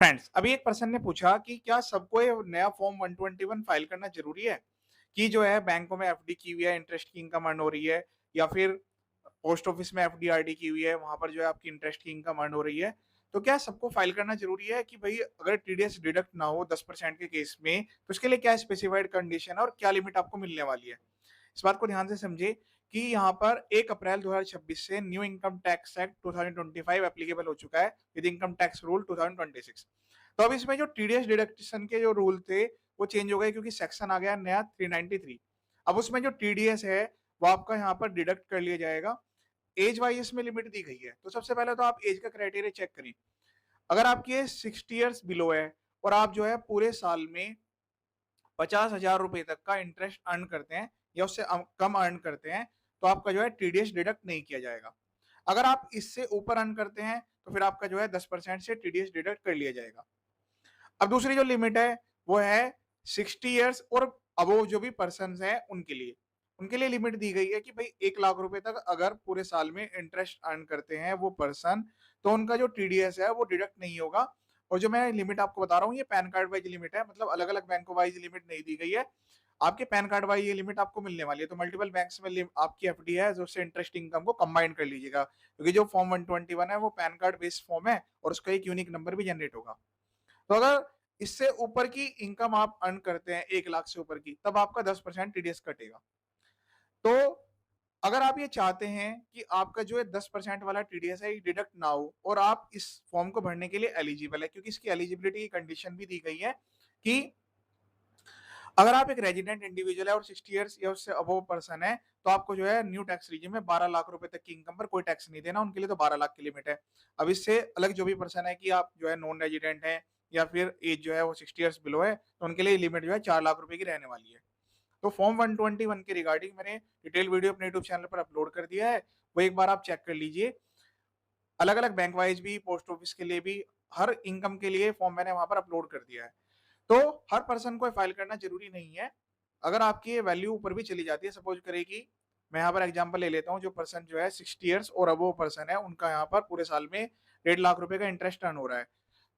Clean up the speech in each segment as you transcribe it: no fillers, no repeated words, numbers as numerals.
Friends, अभी एक person ने पूछा कि क्या सबको ये नया फॉर्म 121 फाइल करना जरूरी है कि जो है बैंकों में एफडी की हुई है, इंटरेस्ट की इनकम अर्न हो रही है, या फिर पोस्ट ऑफिस में एफडी आरडी की हुई है, वहां पर जो है आपकी इंटरेस्ट की इनकम अर्न हो रही है। तो क्या सबको फाइल करना जरूरी है कि भाई अगर टीडीएस डिडक्ट ना हो 10% के केस में, तो उसके लिए क्या स्पेसिफाइड कंडीशन है और क्या लिमिट आपको मिलने वाली है? इस बात को ध्यान से समझे कि यहाँ पर 1 अप्रैल 2026 से new income tax act 2025 applicable हो चुका है विद इनकम टैक्स रूल 2026। तो अब इसमें जो टीडीएस डिडक्शन के जो रूल थे वो चेंज हो गए क्योंकि सेक्शन आ गया नया 393। अब उसमें जो टीडीएस है वो आपका यहाँ पर डिडक्ट कर लिया जाएगा। एज वाइज इसमें लिमिट दी गई है, तो सबसे पहले तो आप एज का क्राइटेरिया चेक करें। अगर आपकी एज 60 ईयर्स बिलो है और आप जो है पूरे साल में 50,000 रुपए तक का इंटरेस्ट अर्न करते हैं या उससे कम अर्न करते हैं, तो आपका जो है टीडीएस डिडक्ट नहीं किया जाएगा। अगर आप इससे ऊपर अर्न करते हैं तो फिर आपका जो है 10% से टीडीएस डिडक्ट कर लिया जाएगा। अब दूसरी जो लिमिट है वो है 60 ईयर्स और अबव जो भी पर्सन है उनके लिए लिमिट दी गई है कि भाई 1 लाख रुपए तक अगर पूरे साल में इंटरेस्ट अर्न करते हैं वो पर्सन, तो उनका जो टीडीएस है वो डिडक्ट नहीं होगा। और जो मैं लिमिट आपको बता रहा हूँ ये पैन कार्ड वाइज लिमिट है, मतलब अलग अलग बैंकों वाइज लिमिट नहीं दी गई है। आपके पैन कार्ड वाइज ये लिमिट आपको मिलने वाली है, तो मल्टीपल बैंक्स में आपकी एफडी है जो उससे इंटरेस्ट इनकम को कंबाइन कर लीजिएगा, क्योंकि जो फॉर्म 121 है वो पैन कार्ड बेस्ड फॉर्म है और उसका एक यूनिक नंबर भी जनरेट होगा। तो अगर इससे ऊपर की इनकम आप अर्न करते हैं 1 लाख से ऊपर की, तब आपका 10% टीडीएस कटेगा। तो अगर आप ये चाहते हैं कि आपका जो है 10% वाला टीडीएस है ये डिडक्ट ना हो और आप इस फॉर्म को भरने के लिए एलिजिबल है, क्योंकि इसकी एलिजिबिलिटी की कंडीशन भी दी गई है कि अगर आप एक रेजिडेंट इंडिविजुअल है और 60 ईयर्स या उससे अबव पर्सन है, तो आपको जो है न्यू टैक्स रीजन में 12 लाख रुपए तक की इनकम पर कोई टैक्स नहीं देना, उनके लिए तो 12 लाख की लिमिट है। अब इससे अलग जो भी पर्सन है कि आप जो है नॉन रेजिडेंट है या फिर एज जो है वो 60 ईयर्स बिलो है, तो उनके लिए लिमिट जो है 4 लाख रुपए की रहने वाली है। तो फॉर्म 121 के रिगार्डिंग मैंने डिटेल वीडियो अपने यूट्यूब चैनल पर अपलोड कर दिया है, वो एक बार आप चेक कर लीजिए। अलग अलग बैंक वाइज भी, पोस्ट ऑफिस के लिए भी, हर इनकम के लिए फॉर्म मैंने वहां पर अपलोड कर दिया है। तो हर पर्सन को फाइल करना जरूरी नहीं है। अगर आपकी ये वैल्यू ऊपर भी चली जाती है, सपोज करेगी, मैं यहाँ पर एग्जांपल ले लेता हूँ, जो पर्सन जो है 60 ईयर्स और अबव पर्सन है उनका यहाँ पर पूरे साल में 1.5 लाख रुपए का इंटरेस्ट अर्न हो रहा है।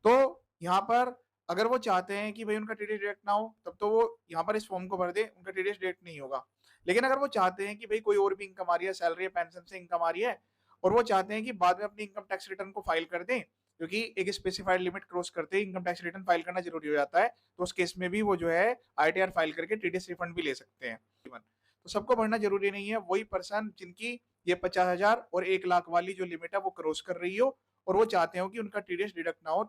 तो यहाँ पर अगर वो चाहते हैं कि भाई उनका टीडीएस डिडक्ट ना हो, तब तो वो यहाँ पर इस फॉर्म को भर दे, उनका टीडीएस डिडक्ट नहीं होगा। लेकिन अगर वो चाहते हैं कि भाई कोई और भी इनकम आ रही है, सैलरी या पेंशन से इनकम आ रही है, और वो चाहते हैं कि बाद में अपनी इनकम टैक्स रिटर्न को फाइल कर दें, क्योंकि एक स्पेसिफाइड लिमिट क्रॉस करते ही इनकम टैक्स रिटर्न फाइल करना जरूरी हो जाता है, तो उस केस में भी वो जो है आईटीआर फाइल करके टीडीएस रिफंड भी ले सकते हैं। तो सबको भरना जरूरी नहीं है, वही पर्सन जिनकी ये 50,000 और 1 लाख वाली जो लिमिट है वो क्रॉस कर रही हो और वो चाहते हो कि उनका टीडीएस डिडक्ट ना हो,